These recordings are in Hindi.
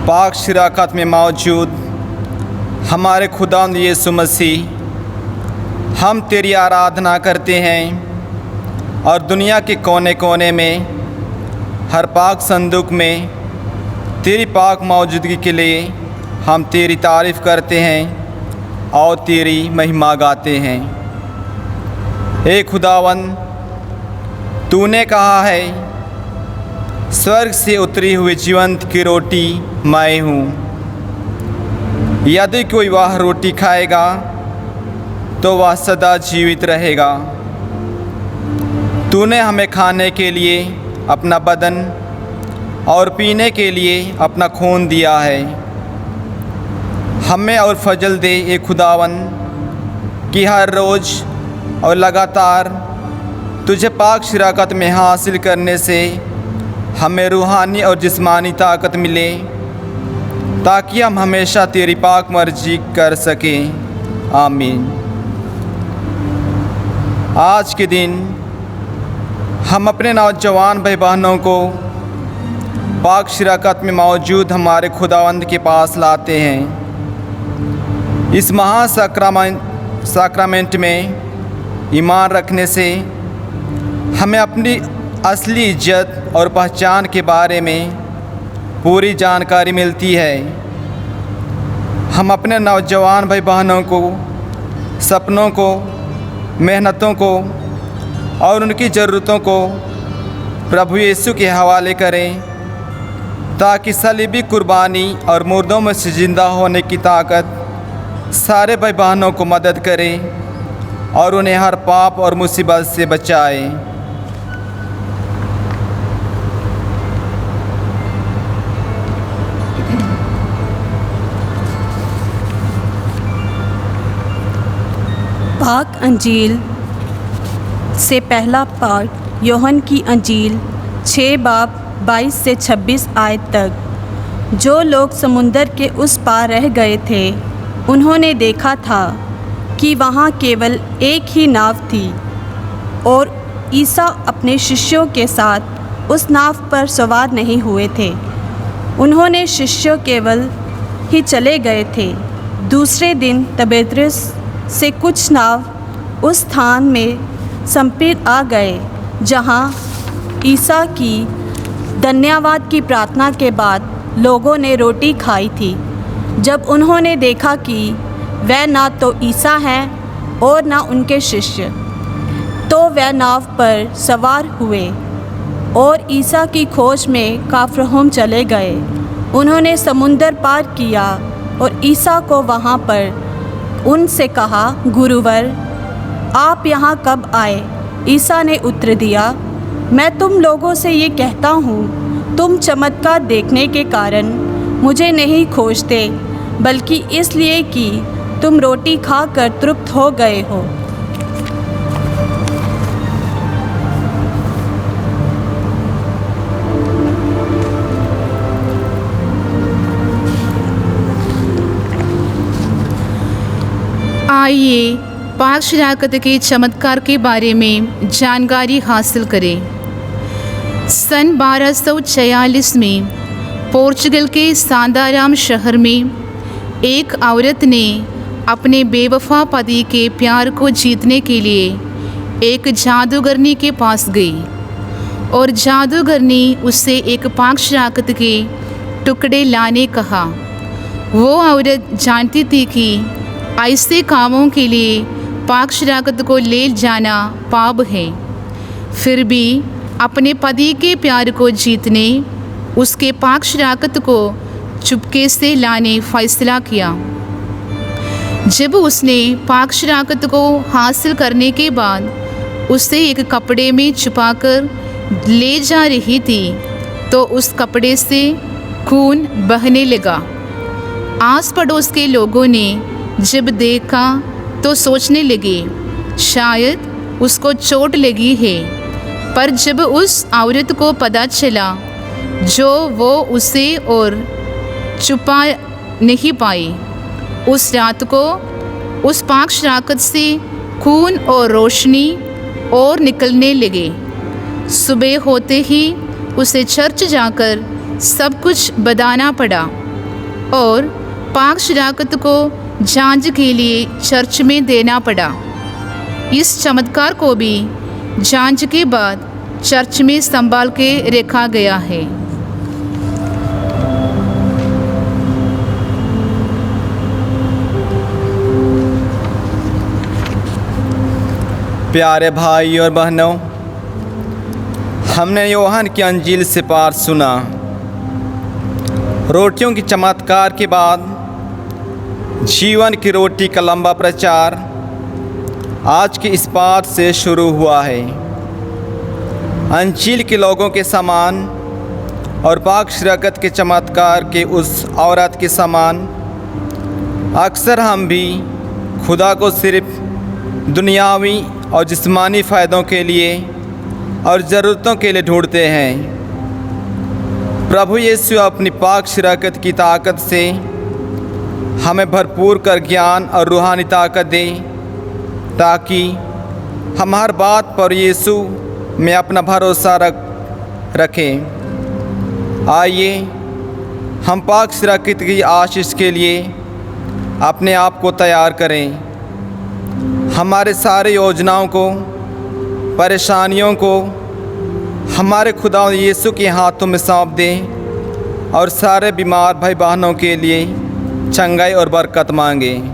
पाक शिराकत में मौजूद हमारे खुदावंद यीशु मसीह, हम तेरी आराधना करते हैं और दुनिया के कोने कोने में हर पाक संदूक में तेरी पाक मौजूदगी के लिए हम तेरी तारीफ़ करते हैं और तेरी महिमा गाते हैं। ए खुदावंद, तूने कहा है, स्वर्ग से उतरी हुई जीवंत की रोटी मैं हूँ। यदि कोई वह रोटी खाएगा तो वह सदा जीवित रहेगा। तूने हमें खाने के लिए अपना बदन और पीने के लिए अपना खून दिया है। हमें और फजल दे ए खुदावन कि हर रोज़ और लगातार तुझे पाक शिराकत में हासिल करने से हमें रूहानी और जिस्मानी ताकत मिले, ताकि हम हमेशा तेरी पाक मर्जी कर सकें। आमीन। आज के दिन हम अपने नौजवान भाई बहनों को पाक शिराकत में मौजूद हमारे खुदावंद के पास लाते हैं। इस महा साक्रामेंट में ईमान रखने से हमें अपनी असली इज्जत और पहचान के बारे में पूरी जानकारी मिलती है। हम अपने नौजवान भाई बहनों को सपनों को, मेहनतों को और उनकी ज़रूरतों को प्रभु यीशु के हवाले करें, ताकि सलीबी कुर्बानी और मुर्दों में से ज़िंदा होने की ताकत सारे भाई बहनों को मदद करे और उन्हें हर पाप और मुसीबत से बचाए। पाक अंजील से पहला पाठ यूहन्ना की अंजील 6 बाब 22 से 26 आयत तक। जो लोग समुंदर के उस पार रह गए थे, उन्होंने देखा था कि वहाँ केवल एक ही नाव थी और ईसा अपने शिष्यों के साथ उस नाव पर सवार नहीं हुए थे। उन्होंने शिष्य केवल ही चले गए थे। दूसरे दिन तिबेरियस से कुछ नाव उस स्थान में संपित आ गए जहाँ ईसा की धन्यवाद की प्रार्थना के बाद लोगों ने रोटी खाई थी। जब उन्होंने देखा कि वह ना तो ईसा हैं और ना उनके शिष्य, तो वह नाव पर सवार हुए और ईसा की खोज में काफरनहूम चले गए। उन्होंने समुंदर पार किया और ईसा को वहाँ पर उनसे कहा, गुरुवर, आप यहाँ कब आए? ईसा ने उत्तर दिया, मैं तुम लोगों से ये कहता हूँ, तुम चमत्कार देखने के कारण मुझे नहीं खोजते, बल्कि इसलिए कि तुम रोटी खाकर तृप्त हो गए हो। आइए पाक शिराकत के चमत्कार के बारे में जानकारी हासिल करें। सन 1246 में पोर्चुगल के सांताराम शहर में एक औरत ने अपने बेवफा पति के प्यार को जीतने के लिए एक जादूगरनी के पास गई और जादूगरनी उससे एक पाक शिराकत के टुकड़े लाने कहा। वो औरत जानती थी कि ऐसे कामों के लिए पाक शराकत को ले जाना पाप है। फिर भी अपने पति के प्यार को जीतने उसके पाक शराकत को चुपके से लाने फैसला किया। जब उसने पाक शराकत को हासिल करने के बाद उसे एक कपड़े में छुपाकर ले जा रही थी तो उस कपड़े से खून बहने लगा। आस पड़ोस के लोगों ने जब देखा तो सोचने लगे शायद उसको चोट लगी है। पर जब उस औरत को पता चला जो वो उसे और छुपा नहीं पाई, उस रात को उस पाक शराकत से खून और रोशनी और निकलने लगे। सुबह होते ही उसे चर्च जाकर सब कुछ बताना पड़ा और पाक शराकत को जांच के लिए चर्च में देना पड़ा। इस चमत्कार को भी जांच के बाद चर्च में संभाल के रखा गया है। प्यारे भाई और बहनों, हमने यूहन्ना की अंजील से पाठ सुना। रोटियों की चमत्कार के बाद जीवन की रोटी का लंबा प्रचार आज के इस पाठ से शुरू हुआ है। अंजील के लोगों के समान और पाक शराकत के चमत्कार के उस औरत के समान अक्सर हम भी खुदा को सिर्फ दुनियावी और जिस्मानी फ़ायदों के लिए और ज़रूरतों के लिए ढूंढते हैं। प्रभु यीशु अपनी पाक शराकत की ताकत से हमें भरपूर कर ज्ञान और रूहानी ताकत दे ताकि हम हर बात पर यीशु में अपना भरोसा रखें। आइए हम पाक शराकत की आशीष के लिए अपने आप को तैयार करें। हमारे सारे योजनाओं को, परेशानियों को हमारे खुदा यीशु के हाथों में सौंप दें और सारे बीमार भाई बहनों के लिए चंगाई और बरकत मांगें।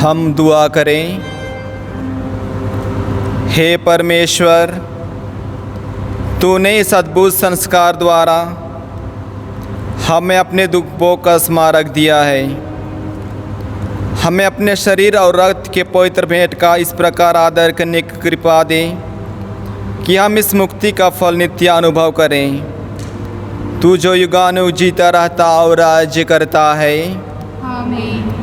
हम दुआ करें। हे परमेश्वर, तूने इस अद्भुत संस्कार द्वारा हमें अपने दुखों का स्मारक दिया है। हमें अपने शरीर और रक्त के पवित्र भेंट का इस प्रकार आदर करने की कृपा दे कि हम इस मुक्ति का फल नित्य अनुभव करें। तू जो युगानुयुग जीता रहता और राज्य करता है। आमीन।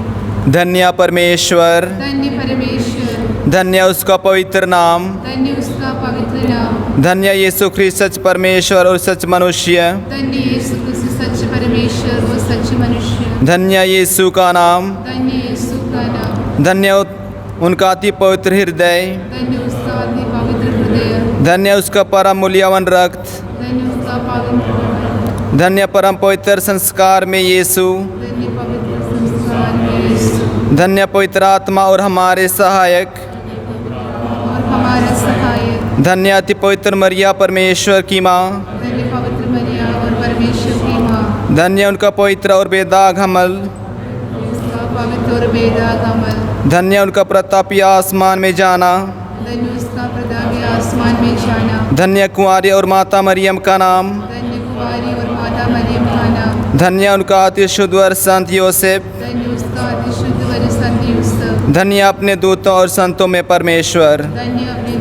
धन्य परमेश्वर, धन्य परमेश्वर, धन्य उसका पवित्र नाम, धन्य उसका पवित्र नाम, धन्य यीशु ख्रिस्त सच परमेश्वर और सच मनुष्य, धन्य यीशु क्रिस्त सच परमेश्वर और सच मनुष्य। धन्य यीशु का नाम, धन्य यीशु का नाम, धन्य उनका अति पवित्र हृदय, धन्य उसका अति पवित्र हृदय, धन्य उसका परम मूल्यवान रक्त, धन्य उसका पवित्र रक्त, धन्य परम पवित्र संस्कार में यीशु, धन्य पवित्र संस्कार में यीशु, धन्य पवित्र आत्मा और हमारे सहायक, और हमारा सहायक, धन्य अति पवित्र मरिया परमेश्वर की माँ, धन्य पवित्र मरिया और परमेश्वर की माँ, धन्य उनका पवित्र और बेदाग हमल, उसका पवित्र और बेदाग अमल, धन्य उनका प्रतापी आसमान में जाना, धन्य उसका प्रतापी आसमान में जाना, धन्य कुंवारी और माता मरियम का नाम, धन्य कुंवारी और माता मरियम का नाम, धन्य उनका अति शुद्ध वर संत योसेफ, धन्य उसका अति शुद्ध वर संत यूसुफ, धन्य अपने दूतों और संतों में परमेश्वर, धन्य अपने